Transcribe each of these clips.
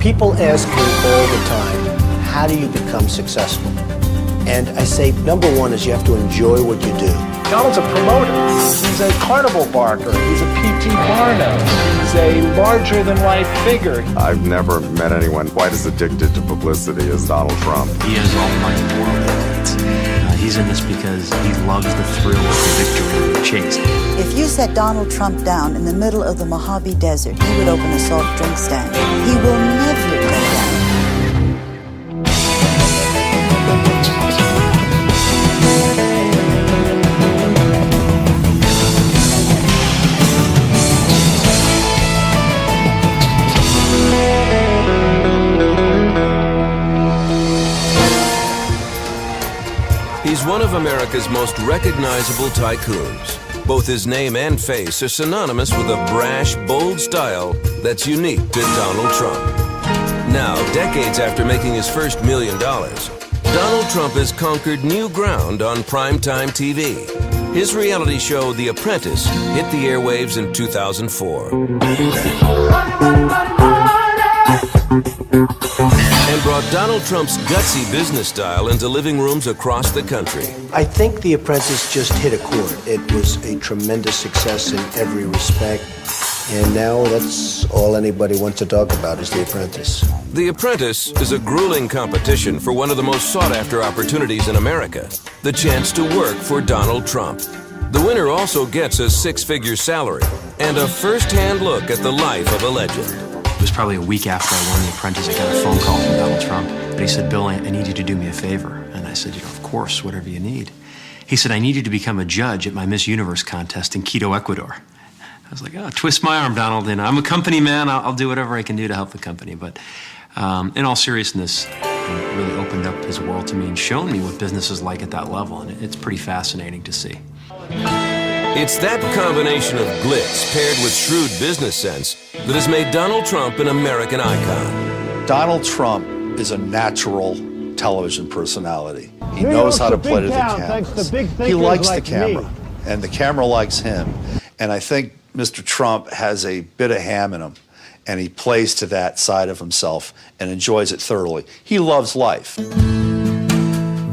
People ask me all the time, how do you become successful? And I say, number one is you have to enjoy what you do. Donald's a promoter. He's a carnival barker. He's a P.T. Barnum. He's a larger-than-life figure. I've never met anyone quite as addicted to publicity as Donald Trump. He has all the money in the world. He's in this because he loves the thrill of the victory and the chase. If you set Donald Trump down in the middle of the Mojave Desert, he would open a soft drink stand. He will never go down. He's one of America's most recognizable tycoons. Both his name and face are synonymous with a brash, bold style that's unique to Donald Trump. Now, decades after making his first $1 million, Donald Trump has conquered new ground on primetime TV. His reality show, The Apprentice, hit the airwaves in 2004. And brought Donald Trump's gutsy business style into living rooms across the country. I think The Apprentice just hit a chord. It was a tremendous success in every respect. And now that's all anybody wants to talk about is The Apprentice. The Apprentice is a grueling competition for one of the most sought-after opportunities in America, the chance to work for Donald Trump. The winner also gets a six-figure salary and a first-hand look at the life of a legend. It was probably a week after I won The Apprentice, I got a phone call from Donald Trump. But he said, Bill, I need you to do me a favor. And I said, of course, whatever you need. He said, I need you to become a judge at my Miss Universe contest in Quito, Ecuador. I was like, oh, twist my arm, Donald. And I'm a company man. I'll do whatever I can do to help the company. But in all seriousness, it really opened up his world to me and shown me what business is like at that level. And it's pretty fascinating to see. It's that combination of glitz paired with shrewd business sense that has made Donald Trump an American icon. Donald Trump is a natural television personality. He knows how to play to the cameras. He likes the camera, and the camera likes him. And I think Mr. Trump has a bit of ham in him, and he plays to that side of himself and enjoys it thoroughly. He loves life.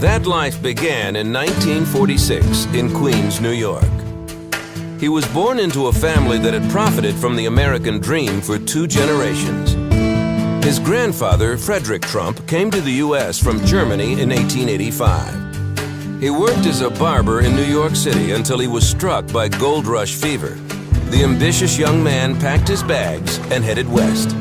That life began in 1946 in Queens, New York. He was born into a family that had profited from the American dream for 2 generations. His grandfather, Frederick Trump, came to the U.S. from Germany in 1885. He worked as a barber in New York City until he was struck by gold rush fever. The ambitious young man packed his bags and headed west.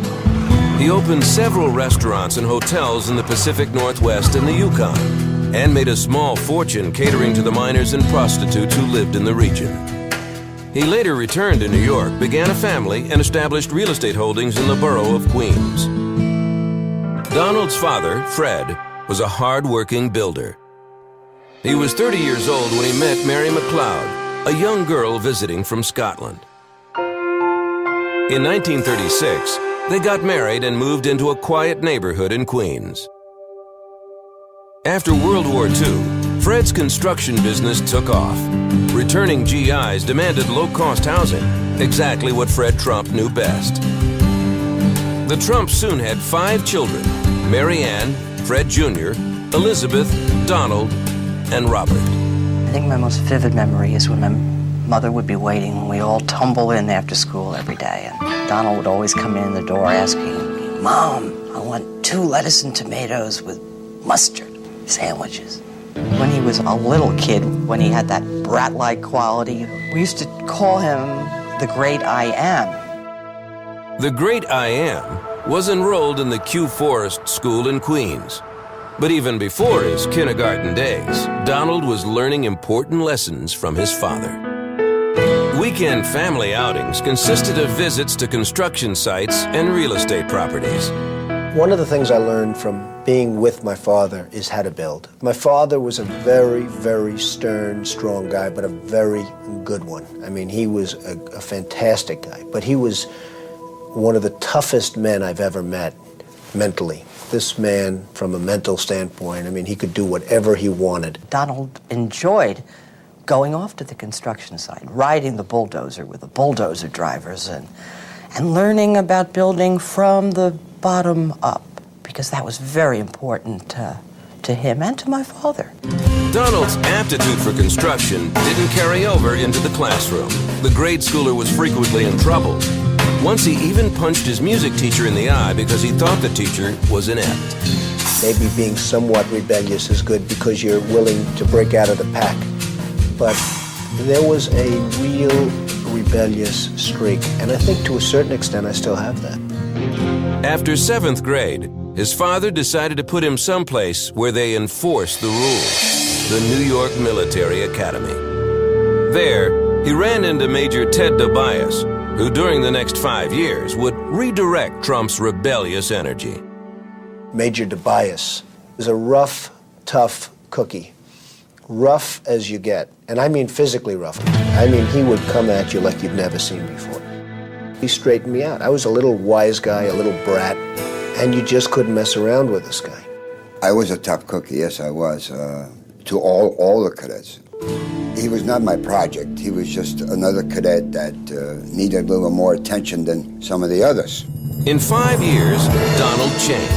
He opened several restaurants and hotels in the Pacific Northwest and the Yukon, and made a small fortune catering to the miners and prostitutes who lived in the region. He later returned to New York, began a family, and established real estate holdings in the borough of Queens. Donald's father, Fred, was a hard-working builder. He was 30 years old when he met Mary McLeod, a young girl visiting from Scotland. In 1936, they got married and moved into a quiet neighborhood in Queens. After World War II, Fred's construction business took off. Returning GIs demanded low-cost housing, exactly what Fred Trump knew best. The Trumps soon had 5 children: Mary Ann, Fred Jr., Elizabeth, Donald, and Robert. I think my most vivid memory is when my mother would be waiting and we all tumble in after school every day. And Donald would always come in the door asking, Mom, I want 2 lettuce and tomatoes with mustard sandwiches. When he was a little kid, when he had that brat-like quality, we used to call him the Great I Am. The Great I Am was enrolled in the Q Forest School in Queens. But even before his kindergarten days, Donald was learning important lessons from his father. Weekend family outings consisted of visits to construction sites and real estate properties. One of the things I learned from being with my father is how to build. My father was a very, very stern, strong guy, but a very good one. I mean, he was a fantastic guy, but he was one of the toughest men I've ever met mentally. This man, from a mental standpoint, I mean, he could do whatever he wanted. Donald enjoyed going off to the construction site, riding the bulldozer with the bulldozer drivers, and learning about building from the bottom up, because that was very important to him and to my father. Donald's aptitude for construction didn't carry over into the classroom. The grade schooler was frequently in trouble. Once he even punched his music teacher in the eye because he thought the teacher was inept. Maybe being somewhat rebellious is good because you're willing to break out of the pack. But there was a real rebellious streak, and I think to a certain extent I still have that. After 7th grade, his father decided to put him someplace where they enforced the rules, the New York Military Academy. There, he ran into Major Ted Tobias, who during the next 5 years would redirect Trump's rebellious energy. Major Tobias is a rough, tough cookie. Rough as you get. And I mean physically rough. I mean, he would come at you like you'd never seen before. He straightened me out. I was a little wise guy, a little brat, and you just couldn't mess around with this guy. I was a tough cookie, yes, I was, to all the cadets. He was not my project. He was just another cadet that needed a little more attention than some of the others. In 5 years, Donald changed.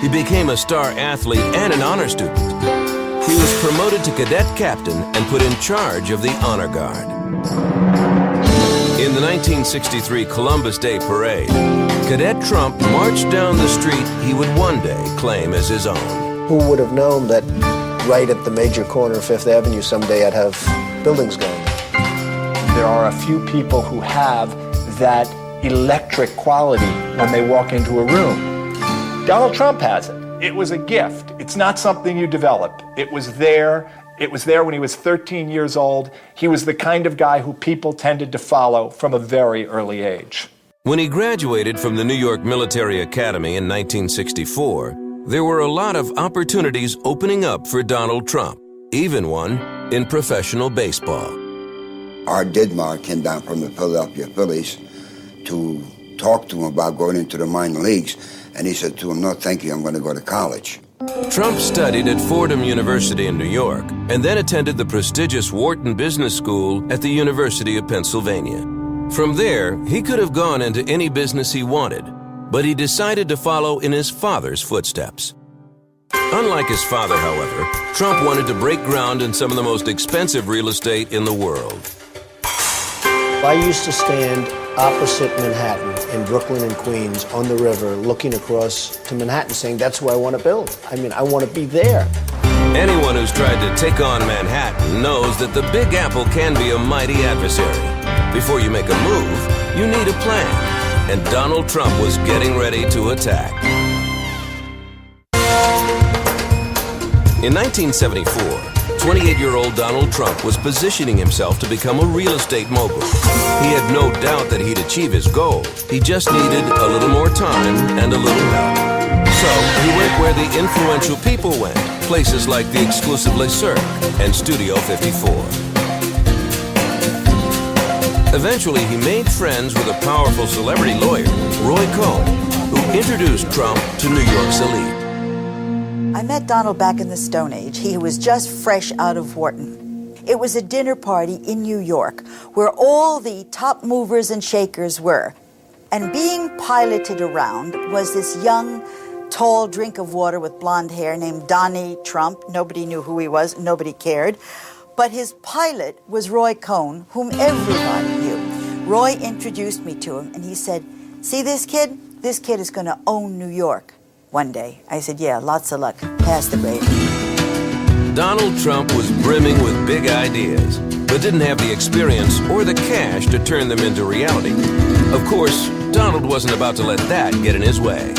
He became a star athlete and an honor student. He was promoted to cadet captain and put in charge of the honor guard. In the 1963 Columbus Day Parade, Cadet Trump marched down the street he would one day claim as his own. Who would have known that right at the major corner of 5th Avenue someday I'd have buildings going? There are a few people who have that electric quality when they walk into a room. Donald Trump has it. It was a gift. It's not something you develop. It was there. It was there when he was 13 years old. He was the kind of guy who people tended to follow from a very early age. When he graduated from the New York Military Academy in 1964, there were a lot of opportunities opening up for Donald Trump, even one in professional baseball. Art Didmar came down from the Philadelphia Phillies to talk to him about going into the minor leagues, and he said to him, "No, thank you, I'm going to go to college." Trump studied at Fordham University in New York and then attended the prestigious Wharton Business School at the University of Pennsylvania. From there, he could have gone into any business he wanted, but he decided to follow in his father's footsteps. Unlike his father, however, Trump wanted to break ground in some of the most expensive real estate in the world. I used to stand opposite Manhattan in Brooklyn and Queens on the river looking across to Manhattan saying, that's where I want to build. I mean, I want to be there. Anyone who's tried to take on Manhattan knows that the Big Apple can be a mighty adversary. Before you make a move, you need a plan. And Donald Trump was getting ready to attack. In 1974, 28-year-old Donald Trump was positioning himself to become a real estate mogul. He had no doubt that he'd achieve his goal. He just needed a little more time and a little help. So he went where the influential people went, places like the exclusive Le Cirque and Studio 54. Eventually, he made friends with a powerful celebrity lawyer, Roy Cohn, who introduced Trump to New York's elite. I met Donald back in the Stone Age. He was just fresh out of Wharton. It was a dinner party in New York where all the top movers and shakers were. And being piloted around was this young, tall drink of water with blonde hair named Donnie Trump. Nobody knew who he was. Nobody cared. But his pilot was Roy Cohn, whom everybody knew. Roy introduced me to him, and he said, "See this kid? This kid is going to own New York one day." I said, "Yeah, lots of luck. Pass the gravy." Donald Trump was brimming with big ideas, but didn't have the experience or the cash to turn them into reality. Of course, Donald wasn't about to let that get in his way.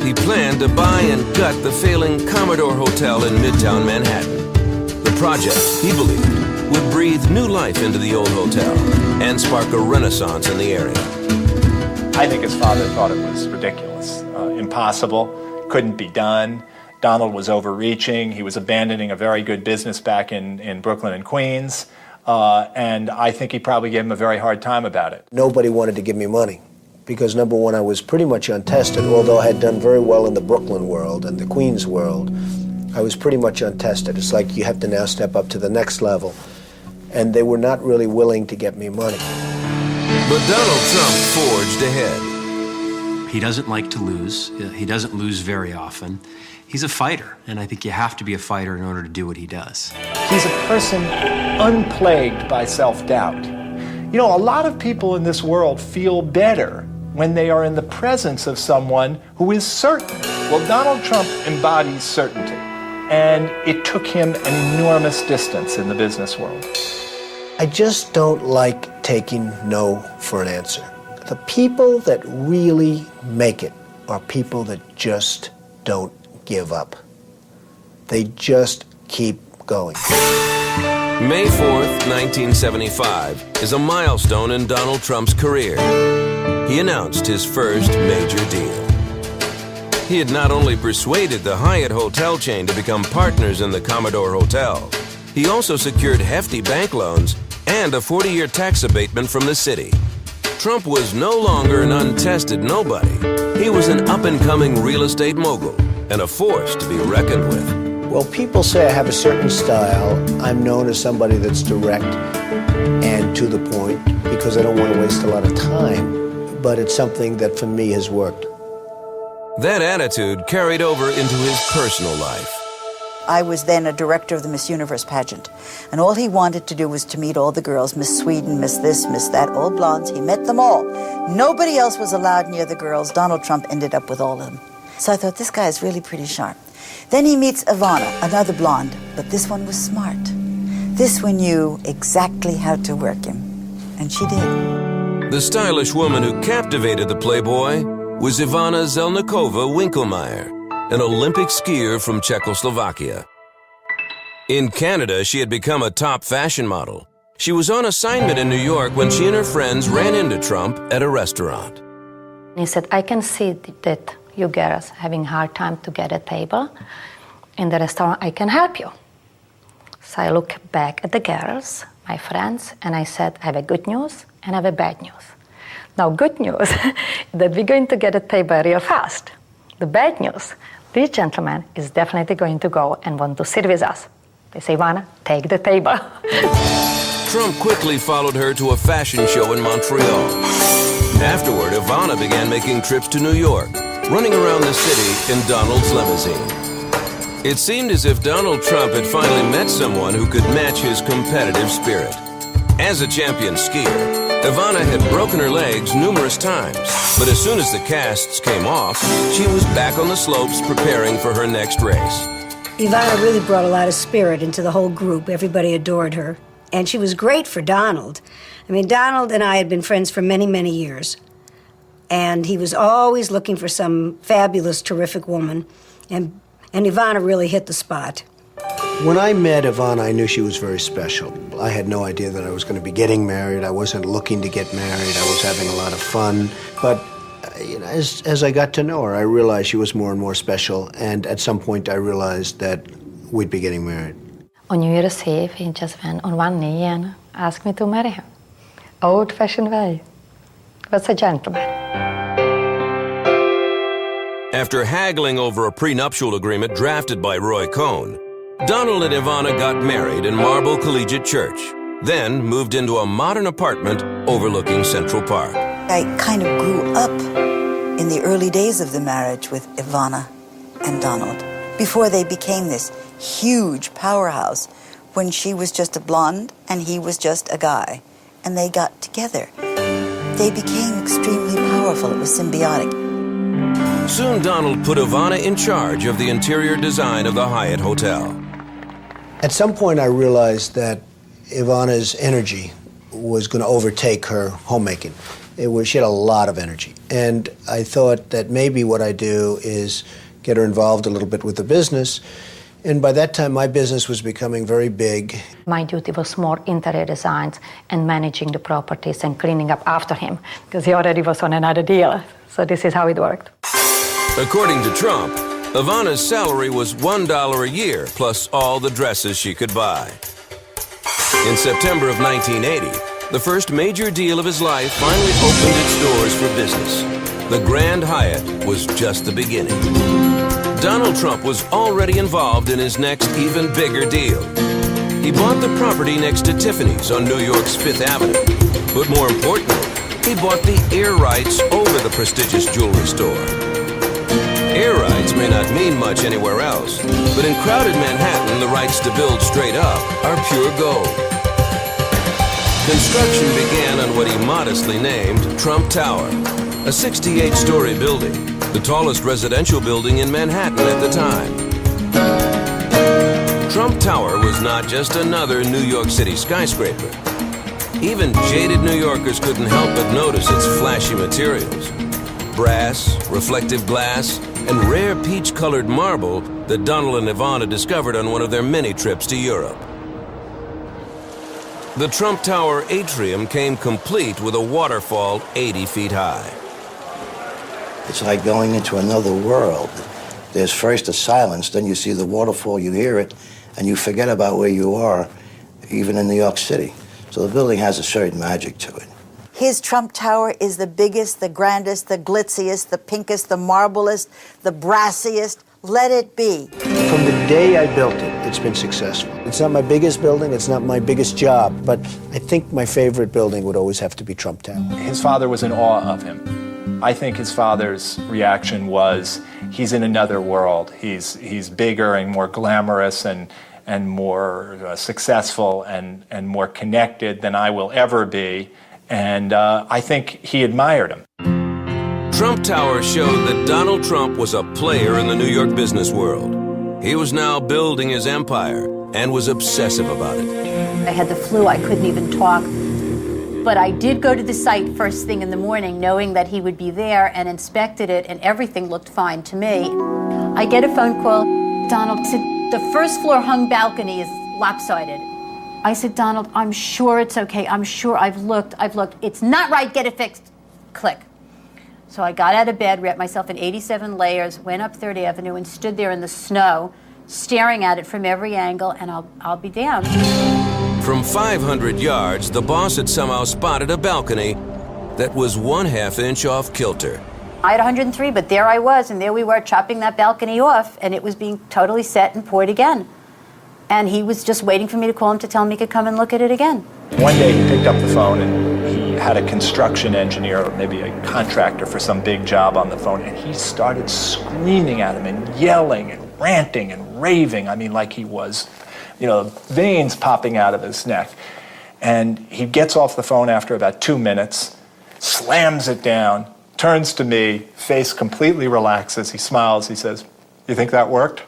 He planned to buy and gut the failing Commodore Hotel in Midtown Manhattan. The project, he believed, would breathe new life into the old hotel and spark a renaissance in the area. I think his father thought it was ridiculous, impossible, couldn't be done. Donald was overreaching. He was abandoning a very good business back in Brooklyn and Queens. And I think he probably gave him a very hard time about it. Nobody wanted to give me money because, number one, I was pretty much untested. Although I had done very well in the Brooklyn world and the Queens world, I was pretty much untested. It's like you have to now step up to the next level. And they were not really willing to get me money. But Donald Trump forged ahead. He doesn't like to lose. He doesn't lose very often. He's a fighter, and I think you have to be a fighter in order to do what he does. He's a person unplagued by self-doubt. You know, a lot of people in this world feel better when they are in the presence of someone who is certain. Well, Donald Trump embodies certainty, and it took him an enormous distance in the business world. I just don't like taking no for an answer. The people that really make it are people that just don't give up. They just keep going. May 4th, 1975 is a milestone in Donald Trump's career. He announced his first major deal. He had not only persuaded the Hyatt hotel chain to become partners in the Commodore Hotel, he also secured hefty bank loans and a 40-year tax abatement from the city. Trump was no longer an untested nobody. He was an up-and-coming real estate mogul and a force to be reckoned with. Well, people say I have a certain style. I'm known as somebody that's direct and to the point because I don't want to waste a lot of time, but it's something that for me has worked. That attitude carried over into his personal life. I was then a director of the Miss Universe pageant, and all he wanted to do was to meet all the girls, Miss Sweden, Miss this, Miss that, all blondes. He met them all. Nobody else was allowed near the girls. Donald Trump ended up with all of them. So I thought, this guy is really pretty sharp. Then he meets Ivana, another blonde, but this one was smart. This one knew exactly how to work him, and she did. The stylish woman who captivated the Playboy was Ivana Zelnikova-Winkelmeyer, an Olympic skier from Czechoslovakia. In Canada, she had become a top fashion model. She was on assignment in New York when she and her friends ran into Trump at a restaurant. He said, I can see that you girls having a hard time to get a table in the restaurant. I can help you. So I look back at the girls, my friends, and I said, I have a good news and I have a bad news. Now, good news that we're going to get a table real fast. The bad news, this gentleman is definitely going to go and want to sit with us. They say, Ivana, take the table. Trump quickly followed her to a fashion show in Montreal. Afterward, Ivana began making trips to New York, running around the city in Donald's limousine. It seemed as if Donald Trump had finally met someone who could match his competitive spirit. As a champion skier, Ivana had broken her legs numerous times, but as soon as the casts came off, she was back on the slopes preparing for her next race. Ivana really brought a lot of spirit into the whole group. Everybody adored her, and she was great for Donald. I mean, Donald and I had been friends for many, many years, and he was always looking for some fabulous, terrific woman, and Ivana really hit the spot. When I met Ivana, I knew she was very special. I had no idea that I was going to be getting married. I wasn't looking to get married. I was having a lot of fun. But as I got to know her, I realized she was more and more special. And at some point, I realized that we'd be getting married. On New Year's Eve, he just went on one knee and asked me to marry him. Old-fashioned way. He was a gentleman. After haggling over a prenuptial agreement drafted by Roy Cohn, Donald and Ivana got married in Marble Collegiate Church, then moved into a modern apartment overlooking Central Park. I kind of grew up in the early days of the marriage with Ivana and Donald, before they became this huge powerhouse, when she was just a blonde and he was just a guy, and they got together. They became extremely powerful. It was symbiotic. Soon Donald put Ivana in charge of the interior design of the Hyatt Hotel. At some point, I realized that Ivana's energy was going to overtake her homemaking. She had a lot of energy. And I thought that maybe what I do is get her involved a little bit with the business. And by that time, my business was becoming very big. My duty was more interior designs and managing the properties and cleaning up after him, because he already was on another deal. So this is how it worked. According to Trump, Ivana's salary was $1 a year, plus all the dresses she could buy. In September of 1980, the first major deal of his life finally opened its doors for business. The Grand Hyatt was just the beginning. Donald Trump was already involved in his next even bigger deal. He bought the property next to Tiffany's on New York's Fifth Avenue. But more importantly, he bought the air rights over the prestigious jewelry store. Air rights may not mean much anywhere else, but in crowded Manhattan, the rights to build straight up are pure gold. Construction began on what he modestly named Trump Tower, a 68-story building, the tallest residential building in Manhattan at the time. Trump Tower was not just another New York City skyscraper. Even jaded New Yorkers couldn't help but notice its flashy materials. Brass, reflective glass, and rare peach-colored marble that Donald and Ivana discovered on one of their many trips to Europe. The Trump Tower atrium came complete with a waterfall 80 feet high. It's like going into another world. There's first a silence, then you see the waterfall, you hear it, and you forget about where you are, even in New York City. So the building has a certain magic to it. His Trump Tower is the biggest, the grandest, the glitziest, the pinkest, the marblest, the brassiest. Let it be. From the day I built it, it's been successful. It's not my biggest building, it's not my biggest job, but I think my favorite building would always have to be Trump Tower. His father was in awe of him. I think his father's reaction was, he's in another world. He's bigger and more glamorous and more successful and more connected than I will ever be. And I think he admired him. Trump Tower showed that Donald Trump was a player in the New York business world. He was now building his empire and was obsessive about it. I had the flu, I couldn't even talk. But I did go to the site first thing in the morning, knowing that he would be there, and inspected it, and everything looked fine to me. I get a phone call. Donald said, the first floor hung balcony is lopsided. I said, Donald, I'm sure it's okay. I'm sure I've looked. It's not right, get it fixed. Click. So I got out of bed, wrapped myself in 87 layers, went up 3rd Avenue and stood there in the snow, staring at it from every angle, and I'll be damned. From 500 yards, the boss had somehow spotted a balcony that was 1/2 inch off kilter. I had 103, but there I was, and there we were chopping that balcony off, and it was being totally set and poured again. And he was just waiting for me to call him to tell him he could come and look at it again. One day he picked up the phone and he had a construction engineer, or maybe a contractor for some big job on the phone, and he started screaming at him and yelling and ranting and raving. I mean, like he was, veins popping out of his neck. And he gets off the phone after about 2 minutes, slams it down, turns to me, face completely relaxes, he smiles, he says, "You think that worked?"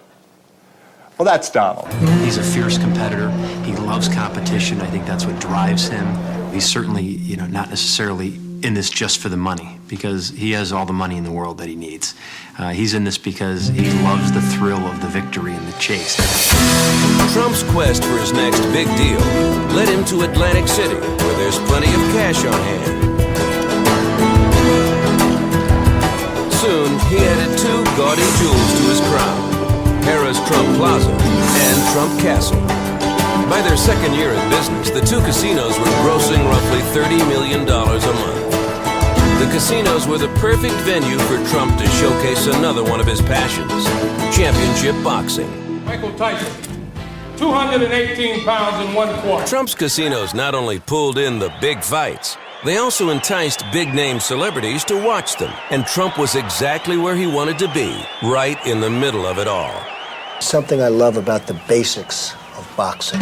Well, that's Donald. He's a fierce competitor. He loves competition. I think that's what drives him. He's certainly, not necessarily in this just for the money, because he has all the money in the world that he needs. He's in this because he loves the thrill of the victory and the chase. Trump's quest for his next big deal led him to Atlantic City, where there's plenty of cash on hand. Soon, he added 2 gaudy jewels to his crown: Harrah's Trump Plaza and Trump Castle. By their 2nd year in business, the 2 casinos were grossing roughly $30 million a month. The casinos were the perfect venue for Trump to showcase another one of his passions: championship boxing. Michael Tyson, 218 pounds and 1/4. Trump's casinos not only pulled in the big fights, they also enticed big-name celebrities to watch them, and Trump was exactly where he wanted to be, right in the middle of it all. Something I love about the basics of boxing.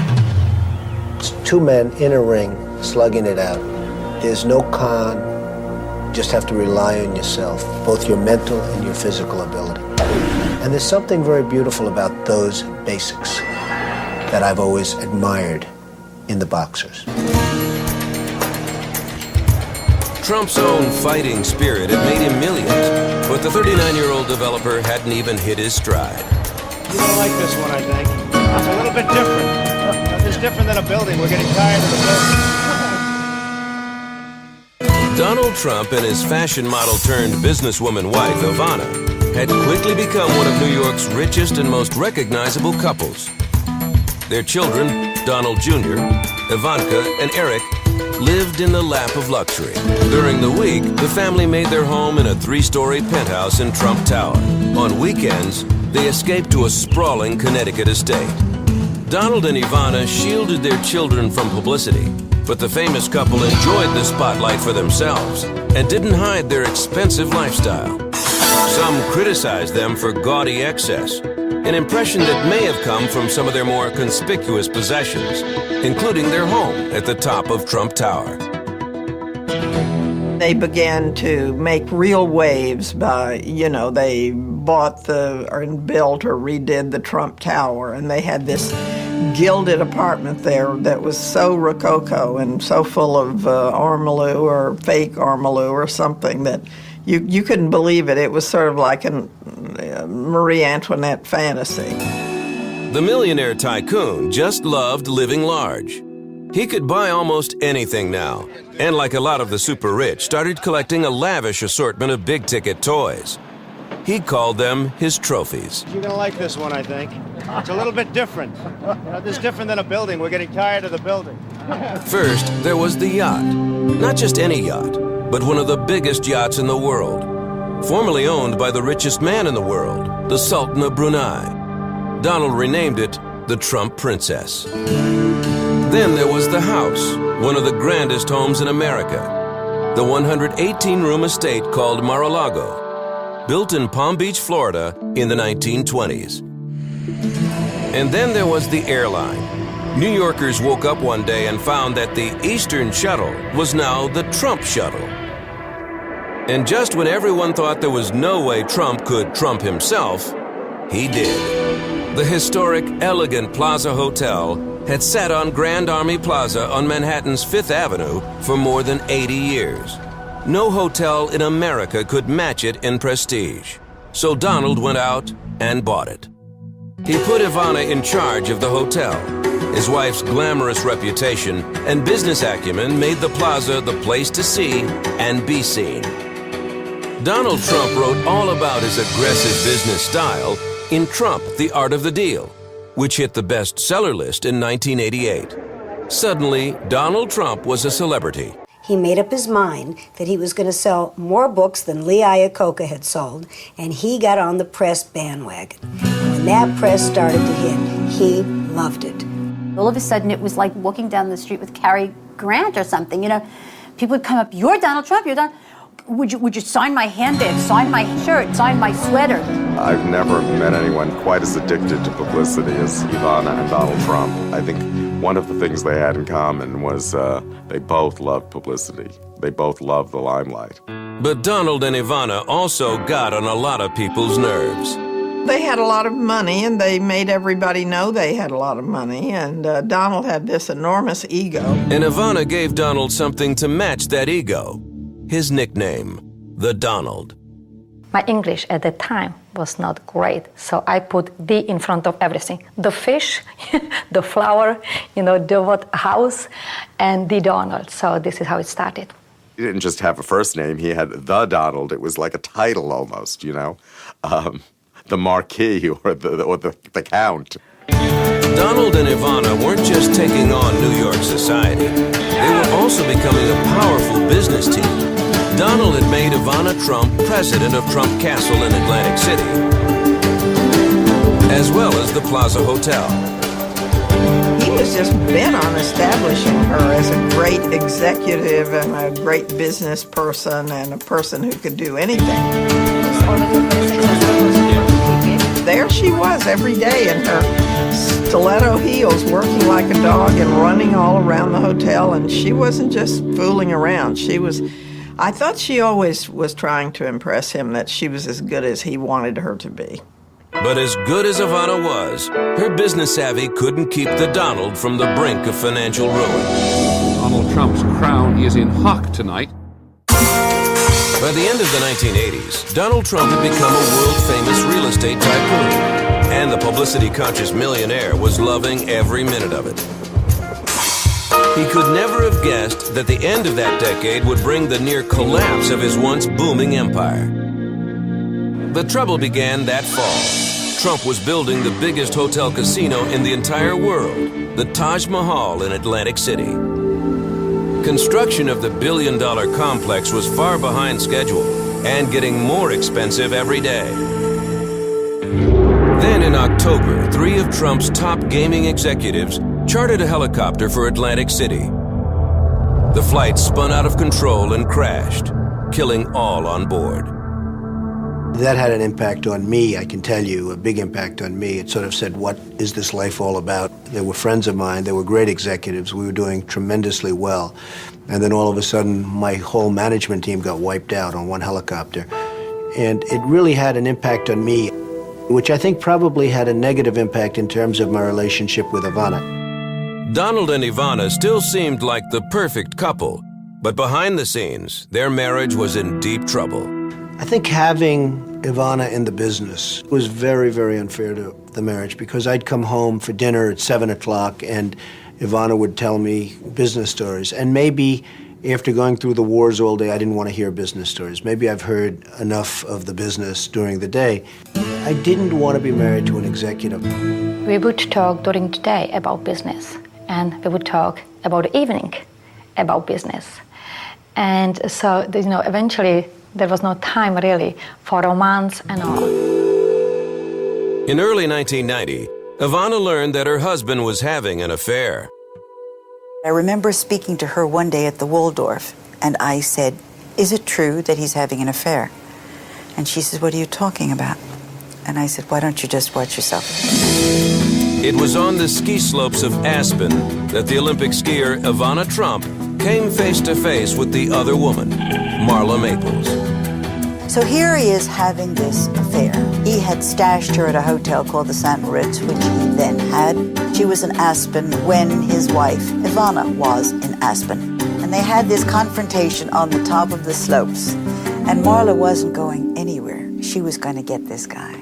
It's 2 men in a ring, slugging it out. There's no con. You just have to rely on yourself, both your mental and your physical ability. And there's something very beautiful about those basics that I've always admired in the boxers. Trump's own fighting spirit had made him millions, but the 39-year-old developer hadn't even hit his stride. You don't like this one, I think. It's a little bit different. Nothing's different than a building. We're getting tired of the building. Donald Trump and his fashion model-turned-businesswoman wife, Ivana, had quickly become one of New York's richest and most recognizable couples. Their children, Donald Jr., Ivanka, and Eric, lived in the lap of luxury. During the week, the family made their home in a 3-story penthouse in Trump Tower. On weekends, they escaped to a sprawling Connecticut estate. Donald and Ivana shielded their children from publicity, But the famous couple enjoyed the spotlight for themselves and didn't hide their expensive lifestyle. Some criticized them for gaudy excess, an impression that may have come from some of their more conspicuous possessions, including their home at the top of Trump Tower. They began to make real waves by, they bought or built or redid the Trump Tower, and they had this gilded apartment there that was so rococo and so full of ormolu or fake ormolu or something that you couldn't believe it. It was sort of like a Marie Antoinette fantasy. The millionaire tycoon just loved living large. He could buy almost anything now, and like a lot of the super rich, started collecting a lavish assortment of big-ticket toys. He called them his trophies. You're going to like this one, I think. It's a little bit different. This is different than a building. We're getting tired of the building. First, there was the yacht. Not just any yacht, but one of the biggest yachts in the world. Formerly owned by the richest man in the world, the Sultan of Brunei. Donald renamed it the Trump Princess. Then there was the house, one of the grandest homes in America. The 118-room estate called Mar-a-Lago, built in Palm Beach, Florida in the 1920s. And then there was the airline. New Yorkers woke up one day and found that the Eastern Shuttle was now the Trump Shuttle. And just when everyone thought there was no way Trump could Trump himself, he did. The historic, elegant Plaza Hotel had sat on Grand Army Plaza on Manhattan's Fifth Avenue for more than 80 years. No hotel in America could match it in prestige. So Donald went out and bought it. He put Ivana in charge of the hotel. His wife's glamorous reputation and business acumen made the plaza the place to see and be seen. Donald Trump wrote all about his aggressive business style in Trump, The Art of the Deal, which hit the bestseller list in 1988. Suddenly, Donald Trump was a celebrity. He made up his mind that he was going to sell more books than Lee Iacocca had sold, and he got on the press bandwagon. When that press started to hit, he loved it. All of a sudden, it was like walking down the street with Cary Grant or something. People would come up, "You're Donald Trump, you're Donald. Would you sign my handbag, sign my shirt, sign my sweater?" I've never met anyone quite as addicted to publicity as Ivana and Donald Trump. I think one of the things they had in common was they both loved publicity. They both loved the limelight. But Donald and Ivana also got on a lot of people's nerves. They had a lot of money, and they made everybody know they had a lot of money, and Donald had this enormous ego. And Ivana gave Donald something to match that ego. His nickname, the Donald. My English at the time was not great, so I put the in front of everything. The fish, the flower, the house, and the Donald. So this is how it started. He didn't just have a first name, he had the Donald. It was like a title almost, the Marquis or the Count. Donald and Ivana weren't just taking on New York society. They were also becoming a powerful business team. Donald had made Ivana Trump president of Trump Castle in Atlantic City, as well as the Plaza Hotel. He was just bent on establishing her as a great executive and a great business person and a person who could do anything. There she was every day in her stiletto heels, working like a dog and running all around the hotel, and she wasn't just fooling around. I thought she always was trying to impress him that she was as good as he wanted her to be. But as good as Ivana was, her business savvy couldn't keep the Donald from the brink of financial ruin. Donald Trump's crown is in hock tonight. By the end of the 1980s, Donald Trump had become a world-famous real estate tycoon, and the publicity-conscious millionaire was loving every minute of it. He could never have guessed that the end of that decade would bring the near collapse of his once booming empire. The trouble began that fall. Trump was building the biggest hotel casino in the entire world, the Taj Mahal in Atlantic City. Construction of the billion-dollar complex was far behind schedule and getting more expensive every day. Then in October, 3 of Trump's top gaming executives chartered a helicopter for Atlantic City. The flight spun out of control and crashed, killing all on board. That had an impact on me, I can tell you, a big impact on me. It sort of said, what is this life all about? They were friends of mine. They were great executives. We were doing tremendously well. And then all of a sudden, my whole management team got wiped out on one helicopter. And it really had an impact on me, which I think probably had a negative impact in terms of my relationship with Ivana. Donald and Ivana still seemed like the perfect couple, but behind the scenes, their marriage was in deep trouble. I think having Ivana in the business was very, very unfair to the marriage, because I'd come home for dinner at 7 o'clock and Ivana would tell me business stories. And maybe after going through the wars all day, I didn't want to hear business stories. Maybe I've heard enough of the business during the day. I didn't want to be married to an executive. We would talk during the day about business, and we would talk about the evening about business. And so, eventually, there was no time really for romance and all. In early 1990, Ivana learned that her husband was having an affair. I remember speaking to her one day at the Waldorf, and I said, "Is it true that he's having an affair?" And she says, "What are you talking about?" And I said, "Why don't you just watch yourself?" It was on the ski slopes of Aspen that the Olympic skier Ivana Trump came face to face with the other woman, Marla Maples. So here he is having this affair. He had stashed her at a hotel called the St. Moritz, which he then had. She was in Aspen when his wife, Ivana, was in Aspen. And they had this confrontation on the top of the slopes. And Marla wasn't going anywhere. She was going to get this guy.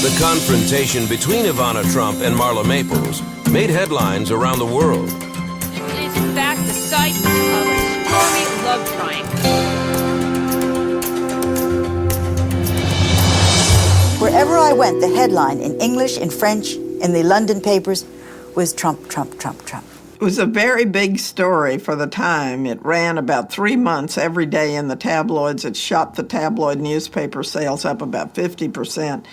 The confrontation between Ivana Trump and Marla Maples made headlines around the world. It is in fact the site of a stormy love triangle. Wherever I went, the headline in English, in French, in the London papers was Trump, Trump, Trump, Trump. It was a very big story for the time. It ran about 3 months every day in the tabloids. It shot the tabloid newspaper sales up about 50%.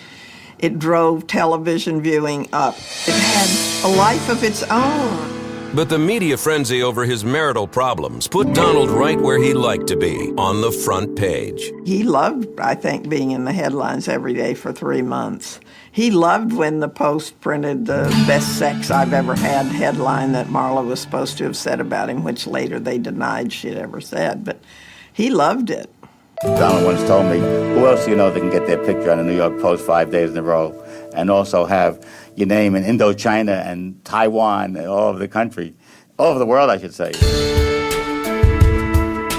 It drove television viewing up. It had a life of its own. But the media frenzy over his marital problems put Donald right where he liked to be, on the front page. He loved, I think, being in the headlines every day for 3 months. He loved when the Post printed the best sex I've ever had headline that Marla was supposed to have said about him, which later they denied she'd ever said, but he loved it. Donald once told me, who else do you know that can get their picture on the New York Post 5 days in a row and also have your name in Indochina and Taiwan and all over the country, all over the world, I should say.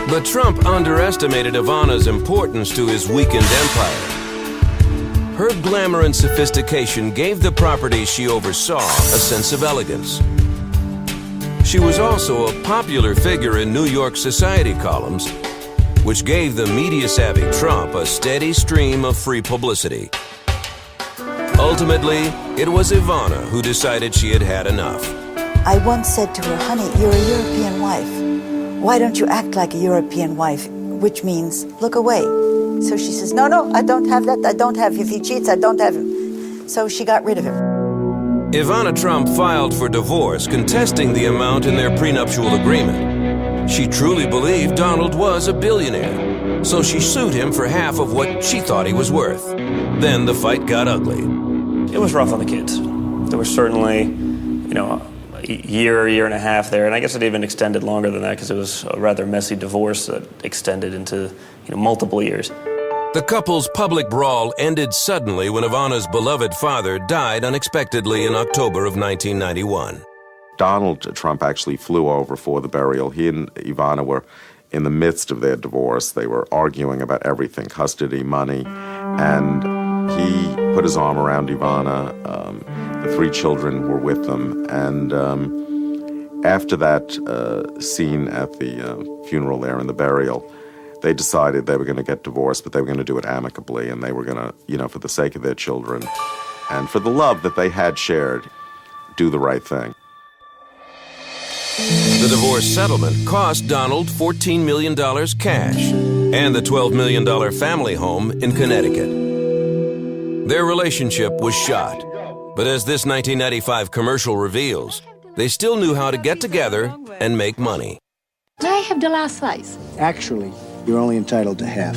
But Trump underestimated Ivana's importance to his weakened empire. Her glamour and sophistication gave the properties she oversaw a sense of elegance. She was also a popular figure in New York society columns, which gave the media-savvy Trump a steady stream of free publicity. Ultimately, it was Ivana who decided she had had enough. I once said to her, "Honey, you're a European wife. Why don't you act like a European wife?" Which means, look away. So she says, no, I don't have that. I don't have him. If he cheats, I don't have him. So she got rid of him. Ivana Trump filed for divorce, contesting the amount in their prenuptial agreement. She truly believed Donald was a billionaire, so she sued him for half of what she thought he was worth. Then the fight got ugly. It was rough on the kids. There was certainly, a year and a half there, and I guess it even extended longer than that because it was a rather messy divorce that extended into multiple years. The couple's public brawl ended suddenly when Ivana's beloved father died unexpectedly in October of 1991. Donald Trump actually flew over for the burial. He and Ivana were in the midst of their divorce. They were arguing about everything, custody, money, and he put his arm around Ivana. The 3 children were with them, and after that scene at the funeral there and the burial, they decided they were going to get divorced, but they were going to do it amicably, and they were going to, for the sake of their children and for the love that they had shared, do the right thing. The divorce settlement cost Donald $14 million cash and the $12 million family home in Connecticut. Their relationship was shot, but as this 1995 commercial reveals, they still knew how to get together and make money. May I have the last slice? Actually, you're only entitled to half.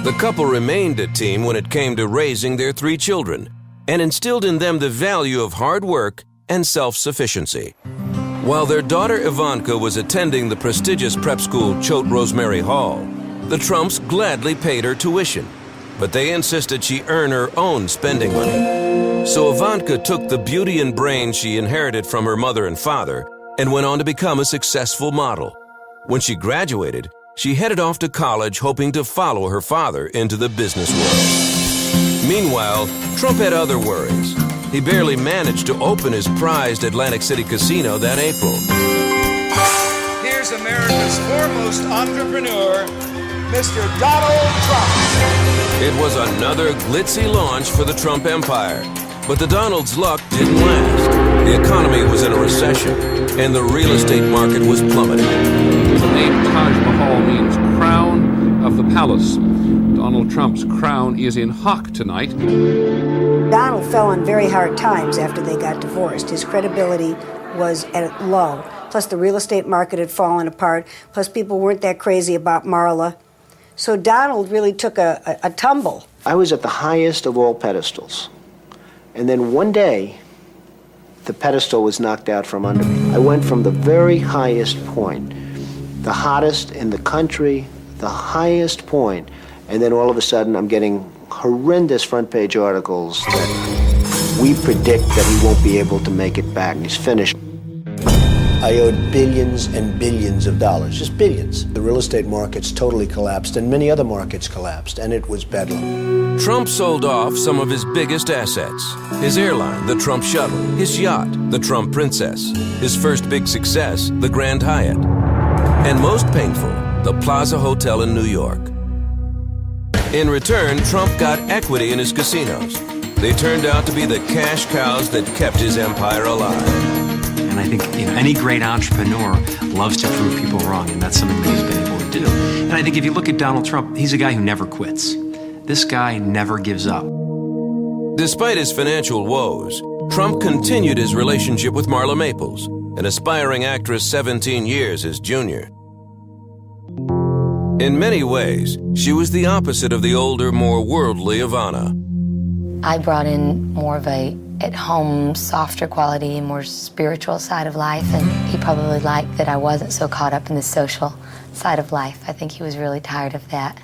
The couple remained a team when it came to raising their 3 children and instilled in them the value of hard work and self-sufficiency. While their daughter Ivanka was attending the prestigious prep school Choate Rosemary Hall, the Trumps gladly paid her tuition, but they insisted she earn her own spending money. So Ivanka took the beauty and brains she inherited from her mother and father and went on to become a successful model. When she graduated, she headed off to college hoping to follow her father into the business world. Meanwhile, Trump had other worries. He barely managed to open his prized Atlantic City casino that April. Here's America's foremost entrepreneur, Mr. Donald Trump. It was another glitzy launch for the Trump empire, but the Donald's luck didn't last. The economy was in a recession, and the real estate market was plummeting. The name Taj Mahal means crown of the palace. Donald Trump's crown is in hock tonight. Donald fell on very hard times after they got divorced. His credibility was at low. Plus, the real estate market had fallen apart. Plus, people weren't that crazy about Marla. So Donald really took a tumble. I was at the highest of all pedestals. And then one day, the pedestal was knocked out from under me. I went from the very highest point, the hottest in the country, the highest point, and then all of a sudden I'm getting horrendous front page articles that we predict that he won't be able to make it back. He's finished. I owed billions and billions of dollars, just billions. The real estate markets totally collapsed and many other markets collapsed, and it was bedlam. Trump sold off some of his biggest assets. His airline, the Trump Shuttle, his yacht, the Trump Princess, his first big success, the Grand Hyatt, and most painful, the Plaza Hotel in New York. In return, Trump got equity in his casinos. They turned out to be the cash cows that kept his empire alive. And I think any great entrepreneur loves to prove people wrong, and that's something that he's been able to do. And I think if you look at Donald Trump, he's a guy who never quits. This guy never gives up. Despite his financial woes, Trump continued his relationship with Marla Maples, an aspiring actress 17 years his junior. In many ways, she was the opposite of the older, more worldly Ivana. I brought in more of a at-home, softer quality, more spiritual side of life, and he probably liked that I wasn't so caught up in the social side of life. I think he was really tired of that.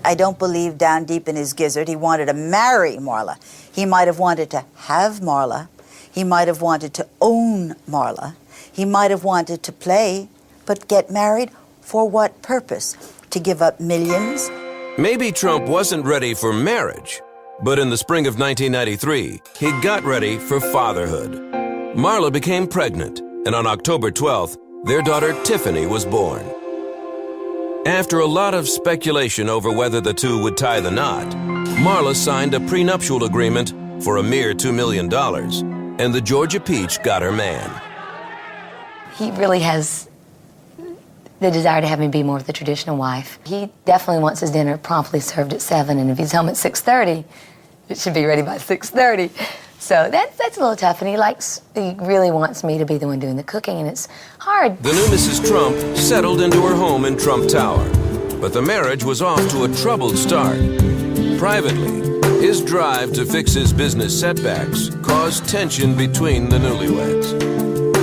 I don't believe down deep in his gizzard he wanted to marry Marla. He might have wanted to have Marla. He might have wanted to own Marla. He might have wanted to play, but get married for what purpose? To give up millions? Maybe Trump wasn't ready for marriage, but in the spring of 1993, he got ready for fatherhood. Marla became pregnant, and on October 12th, their daughter Tiffany was born. After a lot of speculation over whether the two would tie the knot, Marla signed a prenuptial agreement for a mere $2 million, and the Georgia Peach got her man. He really has the desire to have me be more of the traditional wife. He definitely wants his dinner promptly served at 7, and if he's home at 6:30, it should be ready by 6:30. So that's a little tough, and he really wants me to be the one doing the cooking, and it's hard. The new Mrs. Trump settled into her home in Trump Tower, but the marriage was off to a troubled start. Privately, his drive to fix his business setbacks caused tension between the newlyweds.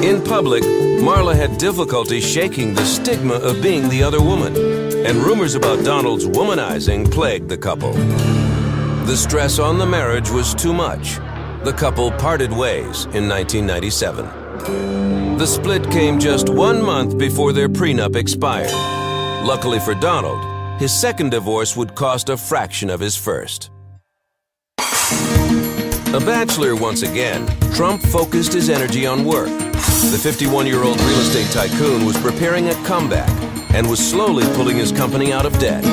In public, Marla had difficulty shaking the stigma of being the other woman, and rumors about Donald's womanizing plagued the couple. The stress on the marriage was too much. The couple parted ways in 1997. The split came just 1 month before their prenup expired. Luckily for Donald, his second divorce would cost a fraction of his first. A bachelor once again, Trump focused his energy on work. The 51-year-old real estate tycoon was preparing a comeback and was slowly pulling his company out of debt.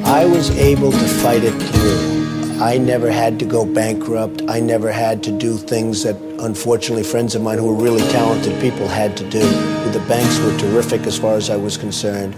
I was able to fight it through. I never had to go bankrupt. I never had to do things that, unfortunately, friends of mine who were really talented people had to do. The banks were terrific as far as I was concerned.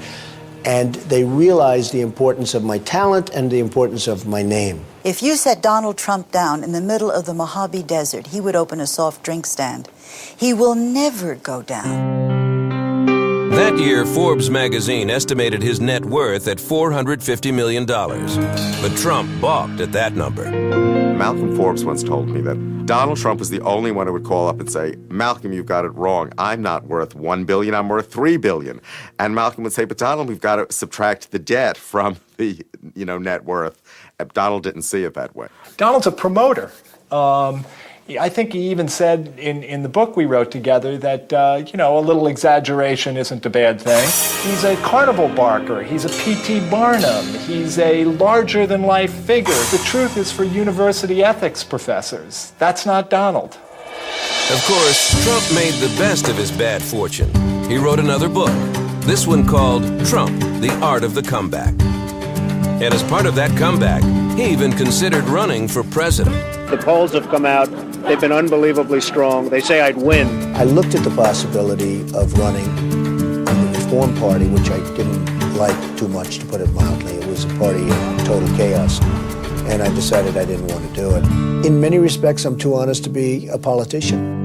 And they realized the importance of my talent and the importance of my name. If you set Donald Trump down in the middle of the Mojave Desert, he would open a soft drink stand. He will never go down. That year, Forbes magazine estimated his net worth at $450 million. But Trump balked at that number. Malcolm Forbes once told me that Donald Trump was the only one who would call up and say, Malcolm, you've got it wrong. I'm not worth $1 billion, I'm worth $3 billion. And Malcolm would say, but Donald, we've got to subtract the debt from the net worth. Donald didn't see it that way. Donald's a promoter. I think he even said in the book we wrote together that, a little exaggeration isn't a bad thing. He's a carnival barker. He's a P.T. Barnum. He's a larger-than-life figure. The truth is for university ethics professors. That's not Donald. Of course, Trump made the best of his bad fortune. He wrote another book, this one called Trump, The Art of the Comeback. And as part of that comeback, he even considered running for president. The polls have come out. They've been unbelievably strong. They say I'd win. I looked at the possibility of running in the Reform Party, which I didn't like too much, to put it mildly. It was a party of total chaos. And I decided I didn't want to do it. In many respects, I'm too honest to be a politician.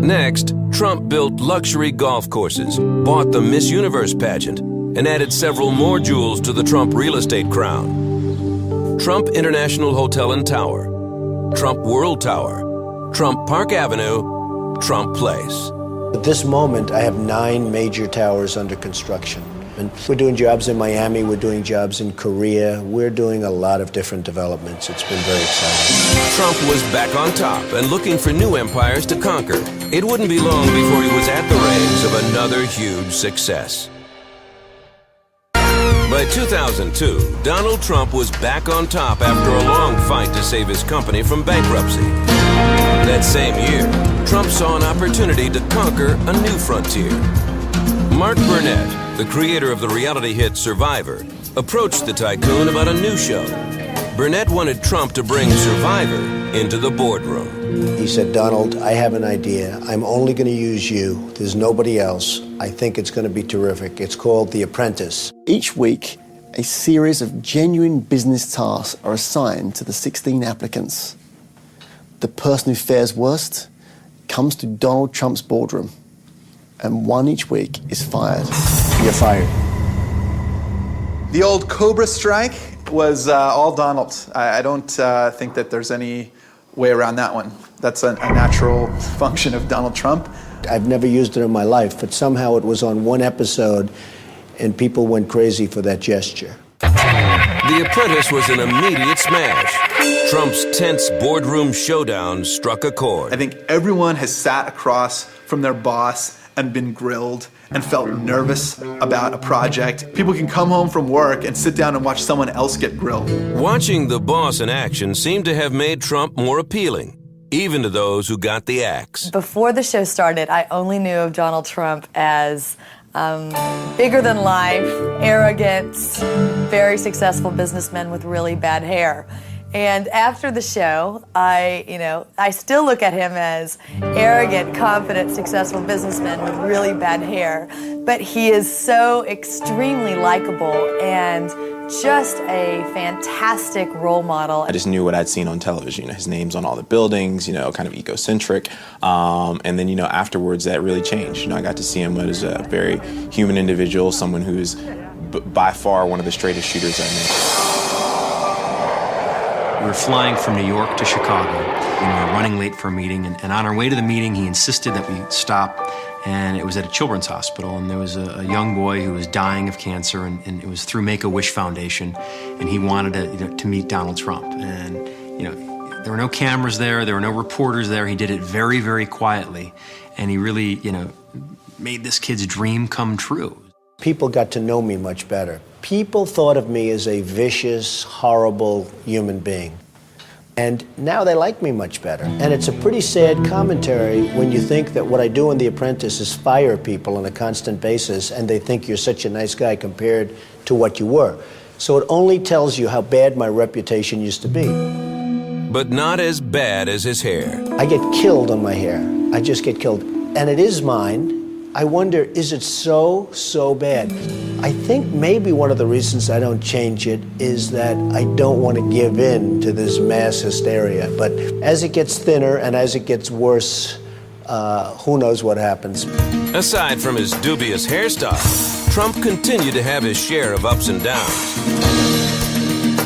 Next, Trump built luxury golf courses, bought the Miss Universe pageant, and added several more jewels to the Trump real estate crown. Trump International Hotel and Tower, Trump World Tower, Trump Park Avenue, Trump Place. At this moment, I have 9 major towers under construction. And we're doing jobs in Miami, we're doing jobs in Korea, we're doing a lot of different developments. It's been very exciting. Trump was back on top and looking for new empires to conquer. It wouldn't be long before he was at the reins of another huge success. By 2002, Donald Trump was back on top after a long fight to save his company from bankruptcy. That same year, Trump saw an opportunity to conquer a new frontier. Mark Burnett, the creator of the reality hit Survivor, approached the tycoon about a new show. Burnett wanted Trump to bring Survivor into the boardroom. He said, Donald, I have an idea. I'm only going to use you. There's nobody else. I think it's going to be terrific. It's called The Apprentice. Each week, a series of genuine business tasks are assigned to the 16 applicants. The person who fares worst comes to Donald Trump's boardroom, and one each week is fired. You're fired. The old Cobra strike was all Donald. I don't think that there's any way around that one. That's a natural function of Donald Trump. I've never used it in my life, but somehow it was on one episode, and people went crazy for that gesture. The Apprentice was an immediate smash. Trump's tense boardroom showdown struck a chord. I think everyone has sat across from their boss and been grilled and felt nervous about a project. People can come home from work and sit down and watch someone else get grilled. Watching the boss in action seemed to have made Trump more appealing, even to those who got the axe. Before the show started, I only knew of Donald Trump as bigger than life, arrogant, very successful businessman with really bad hair. And after the show, I still look at him as arrogant, confident, successful businessman with really bad hair. But he is so extremely likable and just a fantastic role model. I just knew what I'd seen on television. His name's on all the buildings, kind of egocentric. And then, afterwards that really changed. I got to see him as a very human individual, someone who's by far one of the straightest shooters I know. We were flying from New York to Chicago. We were running late for a meeting, and on our way to the meeting, he insisted that we stop, and it was at a children's hospital, and there was a young boy who was dying of cancer, and it was through Make-A-Wish Foundation, and he wanted to meet Donald Trump. And, there were no cameras there were no reporters there. He did it very, very quietly, and he really, made this kid's dream come true. People got to know me much better. People thought of me as a vicious, horrible human being. And now they like me much better. And it's a pretty sad commentary when you think that what I do in The Apprentice is fire people on a constant basis, and they think you're such a nice guy compared to what you were. So it only tells you how bad my reputation used to be. But not as bad as his hair. I get killed on my hair. I just get killed. And it is mine. I wonder, is it so bad? I think maybe one of the reasons I don't change it is that I don't want to give in to this mass hysteria. But as it gets thinner and as it gets worse, who knows what happens. Aside from his dubious hairstyle, Trump continued to have his share of ups and downs.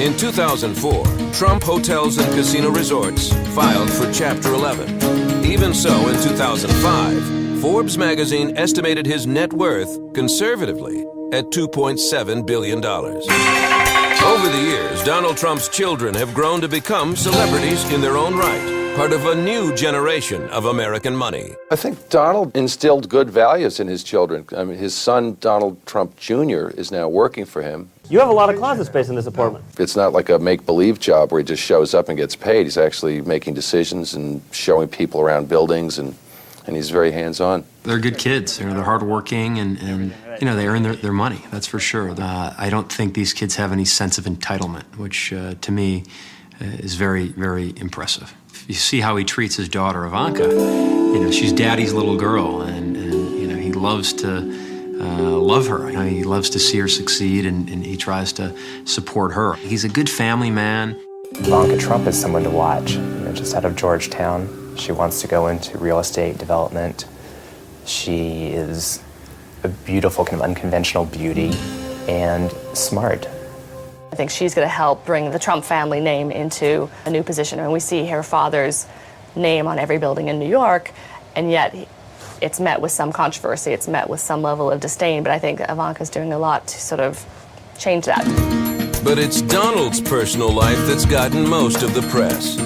In 2004, Trump Hotels and Casino Resorts filed for Chapter 11. Even so, in 2005, Forbes magazine estimated his net worth conservatively at $2.7 billion. Over the years, Donald Trump's children have grown to become celebrities in their own right, part of a new generation of American money. I think Donald instilled good values in his children. I mean, his son, Donald Trump Jr., is now working for him. You have a lot of closet space in this apartment. It's not like a make-believe job where he just shows up and gets paid. He's actually making decisions and showing people around buildings, and he's very hands-on. They're good kids. They're hardworking, and you know, they earn their money, that's for sure. I don't think these kids have any sense of entitlement, which to me is very, very impressive. You see how he treats his daughter, Ivanka. You know, she's daddy's little girl, and you know, he loves to love her. You know, he loves to see her succeed, and he tries to support her. He's a good family man. Ivanka Trump is someone to watch. You know, just out of Georgetown, she wants to go into real estate development. She is a beautiful, kind of unconventional beauty and smart. I think she's going to help bring the Trump family name into a new position. I mean, we see her father's name on every building in New York, and yet it's met with some controversy. It's met with some level of disdain, but I think Ivanka's doing a lot to sort of change that. But it's Donald's personal life that's gotten most of the press.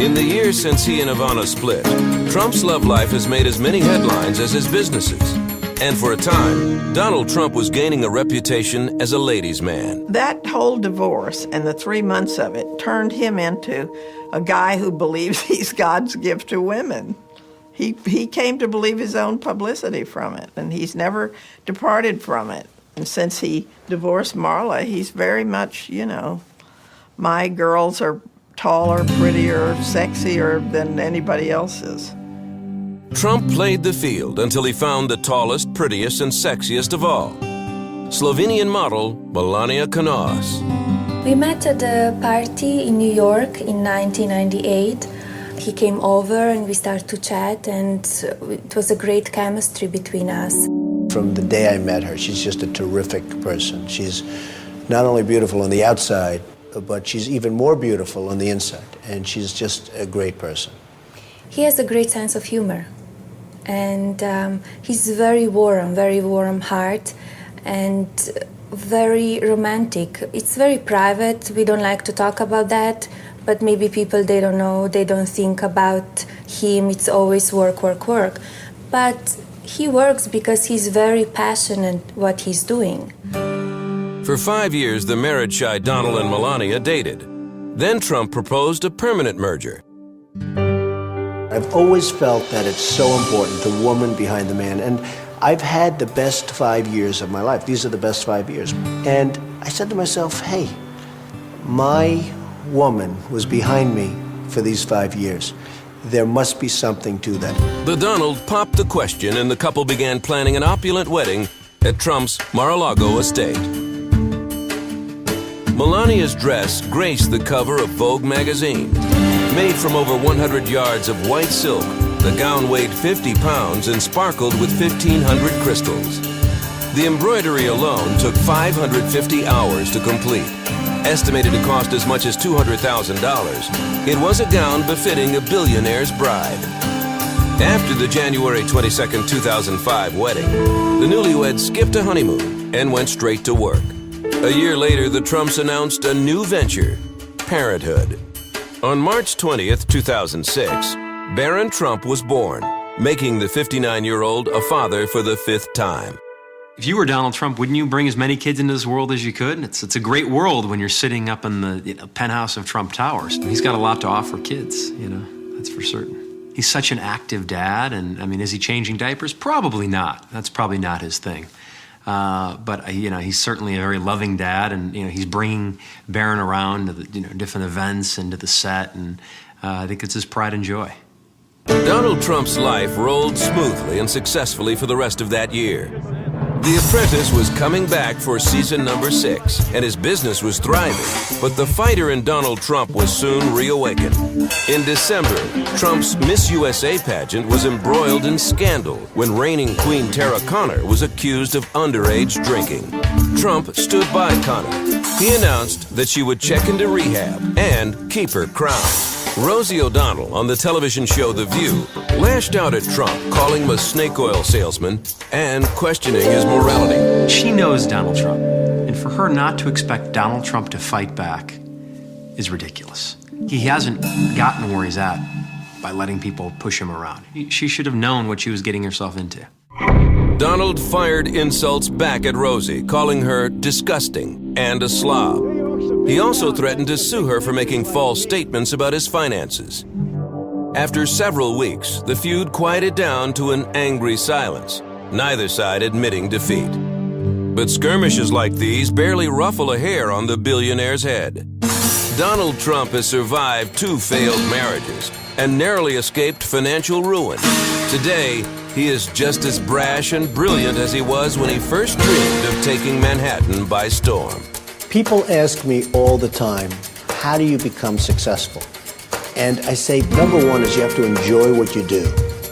In the years since he and Ivana split, Trump's love life has made as many headlines as his businesses. And for a time, Donald Trump was gaining a reputation as a ladies' man. That whole divorce and the 3 months of it turned him into a guy who believes he's God's gift to women. He came to believe his own publicity from it, and he's never departed from it. And since he divorced Marla, he's very much, you know, my girls are taller, prettier, sexier than anybody else's. Trump played the field until he found the tallest, prettiest, and sexiest of all, Slovenian model Melania Knauss. We met at a party in New York in 1998. He came over and we started to chat, and it was a great chemistry between us. From the day I met her, she's just a terrific person. She's not only beautiful on the outside, but she's even more beautiful on the inside, and she's just a great person. He has a great sense of humor, and he's very warm heart, and very romantic. It's very private. We don't like to talk about that, but maybe people, they don't know, they don't think about him. It's always work, work, work. But he works because he's very passionate what he's doing. For 5 years, the marriage-shy Donald and Melania dated. Then Trump proposed a permanent merger. I've always felt that it's so important, the woman behind the man. And I've had the best 5 years of my life. These are the best 5 years. And I said to myself, hey, my woman was behind me for these 5 years. There must be something to that. The Donald popped the question, and the couple began planning an opulent wedding at Trump's Mar-a-Lago estate. Melania's dress graced the cover of Vogue magazine. Made from over 100 yards of white silk, the gown weighed 50 pounds and sparkled with 1,500 crystals. The embroidery alone took 550 hours to complete. Estimated to cost as much as $200,000, it was a gown befitting a billionaire's bride. After the January 22, 2005 wedding, the newlyweds skipped a honeymoon and went straight to work. A year later, the Trumps announced a new venture, parenthood. On March 20th, 2006, Barron Trump was born, making the 59-year-old a father for the 5th time. If you were Donald Trump, wouldn't you bring as many kids into this world as you could? It's a great world when you're sitting up in the penthouse of Trump Towers. He's got a lot to offer kids, you know, that's for certain. He's such an active dad, and I mean, is he changing diapers? Probably not. That's probably not his thing. But you know, he's certainly a very loving dad, and you know, he's bringing Barron around to the, different events and to the set, and I think it's his pride and joy. Donald Trump's life rolled smoothly and successfully for the rest of that year. The Apprentice was coming back for season number 6, and his business was thriving. But the fighter in Donald Trump was soon reawakened. In December, Trump's Miss USA pageant was embroiled in scandal when reigning Queen Tara Conner was accused of underage drinking. Trump stood by Conner. He announced that she would check into rehab and keep her crown. Rosie O'Donnell on the television show The View lashed out at Trump, calling him a snake oil salesman and questioning his morality. She knows Donald Trump, and for her not to expect Donald Trump to fight back is ridiculous. He hasn't gotten where he's at by letting people push him around. She should have known what she was getting herself into. Donald fired insults back at Rosie, calling her disgusting and a slob. He also threatened to sue her for making false statements about his finances. After several weeks, the feud quieted down to an angry silence, neither side admitting defeat. But skirmishes like these barely ruffle a hair on the billionaire's head. Donald Trump has survived 2 failed marriages and narrowly escaped financial ruin. Today, he is just as brash and brilliant as he was when he first dreamed of taking Manhattan by storm. People ask me all the time, how do you become successful? And I say, number one is you have to enjoy what you do.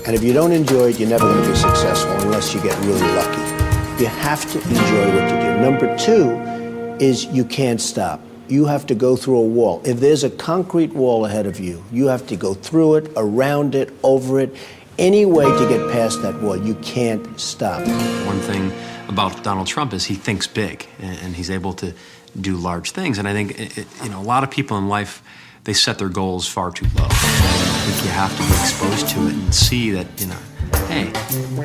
And if you don't enjoy it, you're never going to be successful unless you get really lucky. You have to enjoy what you do. Number 2 is you can't stop. You have to go through a wall. If there's a concrete wall ahead of you, you have to go through it, around it, over it, any way to get past that wall. You can't stop. One thing about Donald Trump is he thinks big, and he's able to do large things. And I think, a lot of people in life, they set their goals far too low. I think you have to be exposed to it and see that, hey,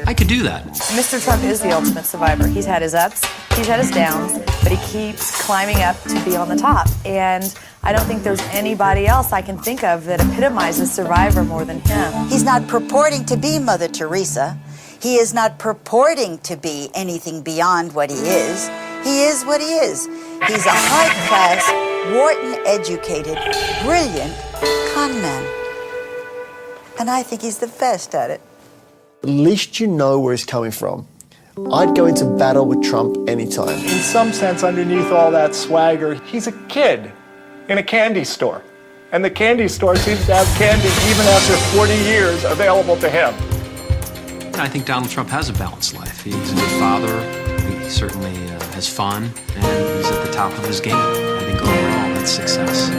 I could do that. Mr. Trump is the ultimate survivor. He's had his ups, he's had his downs, but he keeps climbing up to be on the top. And I don't think there's anybody else I can think of that epitomizes survivor more than him. He's not purporting to be Mother Teresa. He is not purporting to be anything beyond what he is. He is what he is. He's a high-class, Wharton-educated, brilliant con man. And I think he's the best at it. At least you know where he's coming from. I'd go into battle with Trump anytime. In some sense, underneath all that swagger, he's a kid in a candy store. And the candy store seems to have candy even after 40 years available to him. I think Donald Trump has a balanced life. He's a good father. He certainly has fun, and he's at the top of his game. I think overall that's success.